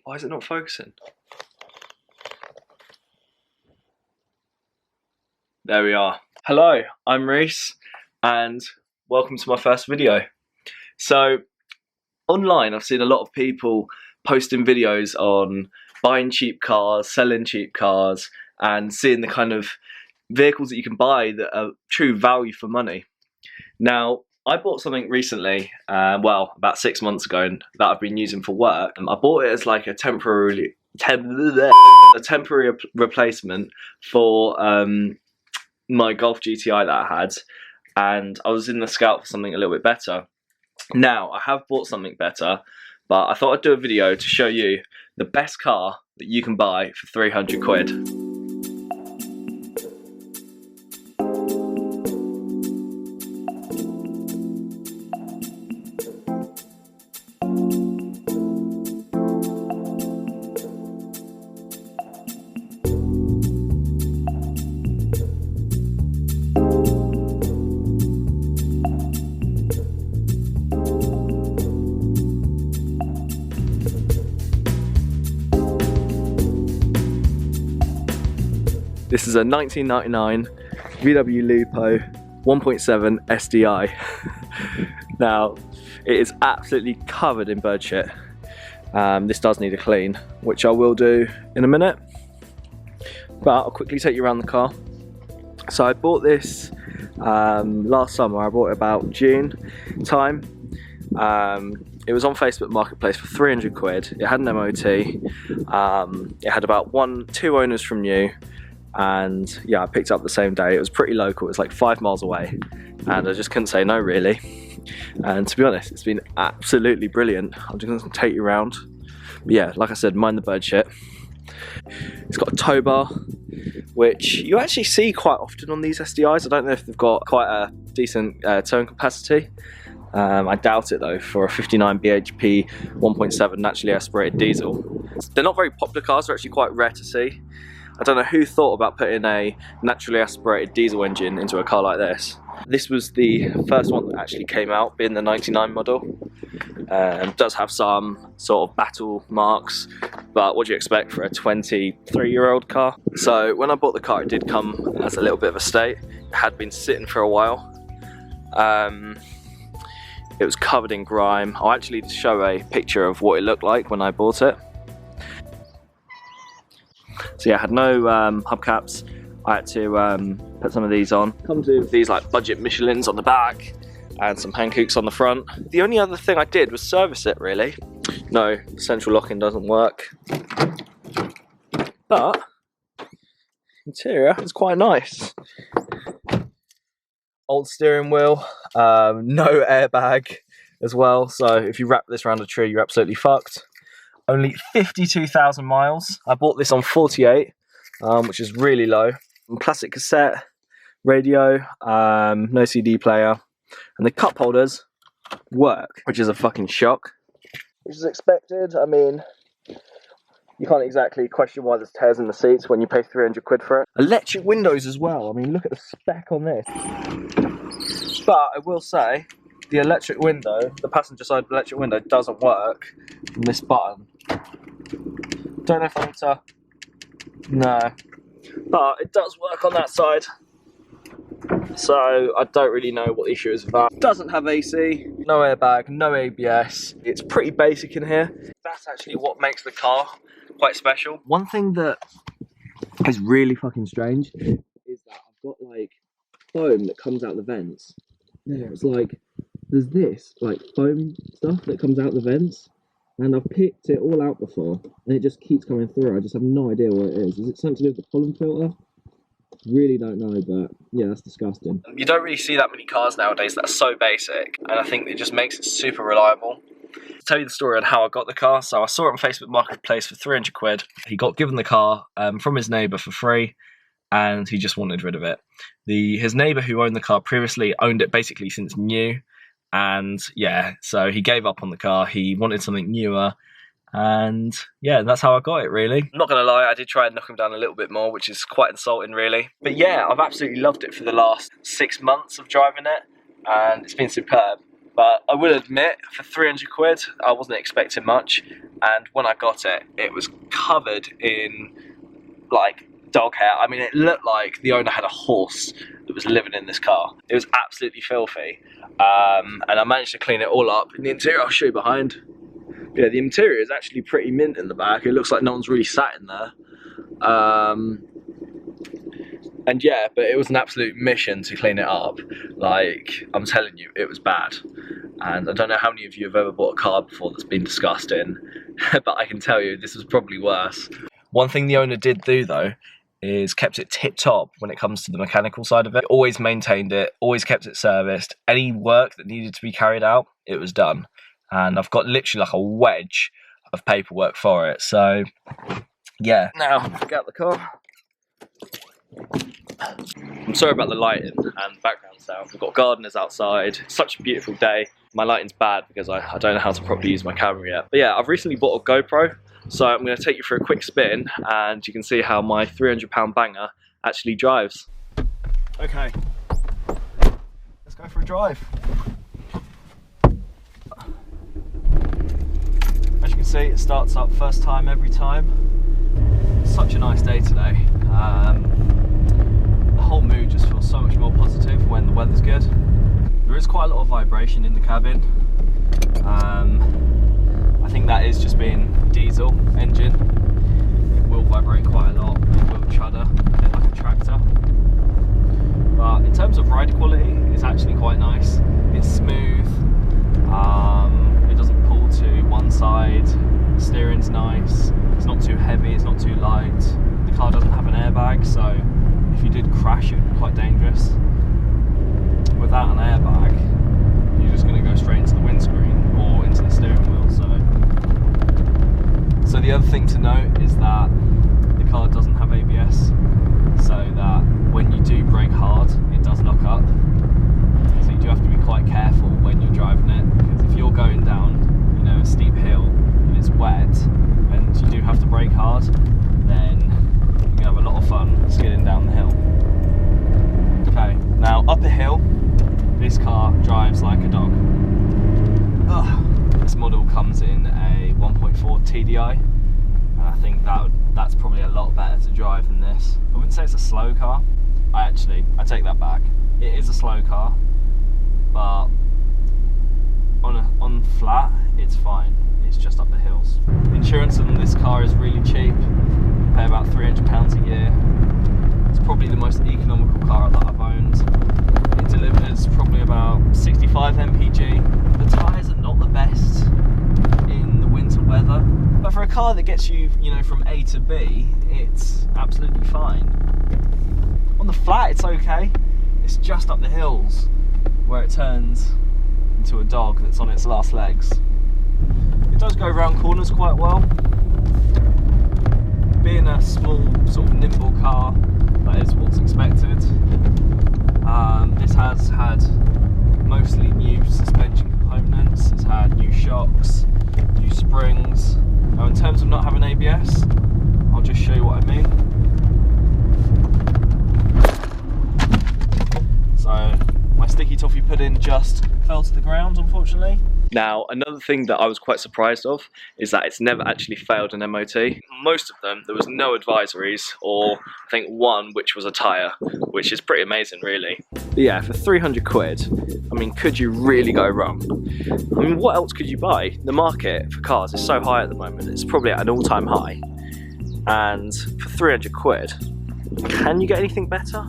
Why is it not focusing? There we are. Hello, I'm Reese, and welcome to my first video. So, online I've seen a lot of people posting videos on buying cheap cars, selling cheap cars, and seeing the kind of vehicles that you can buy that are true value for money. Now, I bought something recently, well, about 6 months ago, and that I've been using for work. I bought it as like a temporary replacement for my Golf GTI that I had, and I was in the scout for something a little bit better. Now, I have bought something better, but I thought I'd do a video to show you the best car that you can buy for 300 quid. This is a 1999 VW Lupo 1.7 SDI. Now, it is absolutely covered in bird shit. This does need a clean, which I will do in a minute. But I'll quickly take you around the car. So I bought this last summer. I bought it about June time. It was on Facebook Marketplace for 300 quid. It had an MOT. It had about 2 owners from new. And yeah, I picked it up the same day. It was pretty local, it was like 5 miles away, and I just couldn't say no really. And to be honest, it's been absolutely brilliant. I'm just gonna take you around. But yeah, like I said, mind the bird shit. It's got a tow bar, which you actually see quite often on these SDIs. I don't know if they've got quite a decent towing capacity. I doubt it though, for a 59 bhp 1.7 naturally aspirated diesel. They're not very popular cars, they're actually quite rare to see. I don't know who thought about putting a naturally aspirated diesel engine into a car like this. This was the first one that actually came out, being the 99 model. Does have some sort of battle marks, but what do you expect for a 23-year-old car? So when I bought the car, it did come as a little bit of a state. It had been sitting for a while. It was covered in grime. I'll actually show a picture of what it looked like when I bought it. So yeah, I had no hubcaps. I had to put some of these on. Comes with these like budget Michelins on the back and some Hankooks on the front. The only other thing I did was service it really. No, central locking doesn't work. But interior is quite nice. Old steering wheel, no airbag as well. So if you wrap this around a tree, you're absolutely fucked. Only 52,000 miles. I bought this on 48, which is really low. Plastic cassette, radio, no CD player, and the cup holders work, which is a fucking shock. Which is expected. I mean, you can't exactly question why there's tears in the seats when you pay 300 quid for it. Electric windows as well. I mean, look at the spec on this. But I will say, the electric window, the passenger side electric window doesn't work from this button. Don't know if I need to, no, but it does work on that side. So I don't really know what the issue is with that. It doesn't have AC, no airbag, no ABS. It's pretty basic in here. That's actually what makes the car quite special. One thing that is really fucking strange is that I've got like foam that comes out the vents. Yeah, it's like, there's this like foam stuff that comes out the vents, and I've picked it all out before and it just keeps coming through. I just have no idea what it is. Is it something to do with the pollen filter? Really don't know, but yeah, that's disgusting. You don't really see that many cars nowadays that are so basic, and I think it just makes it super reliable. To tell you the story on how I got the car, so I saw it on Facebook Marketplace for 300 quid. He got given the car from his neighbour for free, and he just wanted rid of it. His neighbour who owned the car previously owned it basically since new. And yeah, so he gave up on the car. He wanted something newer, and yeah, that's how I got it really. I'm not gonna lie, I did try and knock him down a little bit more, which is quite insulting really. But yeah, I've absolutely loved it for the last 6 months of driving it, and it's been superb. But I will admit, for 300 quid, I wasn't expecting much. And when I got it, it was covered in like dog hair. I mean, it looked like the owner had a horse that was living in this car. It was absolutely filthy. And I managed to clean it all up. In the interior, I'll show you behind. Yeah, the interior is actually pretty mint in the back. It looks like no one's really sat in there. And yeah, but it was an absolute mission to clean it up. Like, I'm telling you, it was bad. And I don't know how many of you have ever bought a car before that's been disgusting, but I can tell you this was probably worse. One thing the owner did do though, is kept it tip-top when it comes to the mechanical side of it. Always maintained it, always kept it serviced. Any work that needed to be carried out, it was done. And I've got literally like a wedge of paperwork for it, so yeah. Now, get out the car. I'm sorry about the lighting and background sound. We've got gardeners outside. It's such a beautiful day. My lighting's bad because I don't know how to properly use my camera yet. But yeah, I've recently bought a GoPro, so I'm going to take you for a quick spin and you can see how my £300 banger actually drives. Okay, let's go for a drive. As you can see, it starts up first time every time. It's such a nice day today. The whole mood just feels so much more positive when the weather's good. There is quite a lot of vibration in the cabin. I think that is just being diesel engine. It will vibrate quite a lot, it will shudder, a bit like a tractor. But in terms of ride quality, it's actually quite nice. It's smooth, it doesn't pull to one side, the steering's nice, it's not too heavy, it's not too light. The car doesn't have an airbag, so if you did crash, it would be quite dangerous. Without an airbag, you're just going to go straight into the windscreen or into the steering wheel. So the other thing to note is that the car doesn't have ABS, so that when you do brake hard, it does lock up. So you do have to be quite careful when you're driving it, because if you're going down, you know, a steep hill and it's wet, and you do have to brake hard, then you're gonna have a lot of fun skidding down the hill. Okay, now up a hill, this car drives like a dog. This model comes in a 1.4 TDI, and I think that's probably a lot better to drive than this. I wouldn't say it's a slow car. I take that back. It is a slow car, but on flat, it's fine. It's just up the hills. Insurance on this car is really cheap. You pay about £300 a year. It's probably the most economical car that I've owned. It delivers probably about 65 mpg. The tyres are not the best in the winter weather, but for a car that gets you, from A to B, it's absolutely fine. On the flat, it's okay. It's just up the hills where it turns into a dog that's on its last legs. It does go around corners quite well. Being a small, sort of nimble car, that is what's expected. This has had mostly new suspension components, it's had new shocks, new springs. Now in terms of not having ABS, I'll just show you what I mean. So my sticky toffee pudding just fell to the ground, unfortunately. Now, another thing that I was quite surprised of is that it's never actually failed an MOT. Most of them, there was no advisories, or I think one which was a tyre, which is pretty amazing really. But yeah, for 300 quid, I mean, could you really go wrong? I mean, what else could you buy? The market for cars is so high at the moment, it's probably at an all-time high. And for 300 quid, can you get anything better?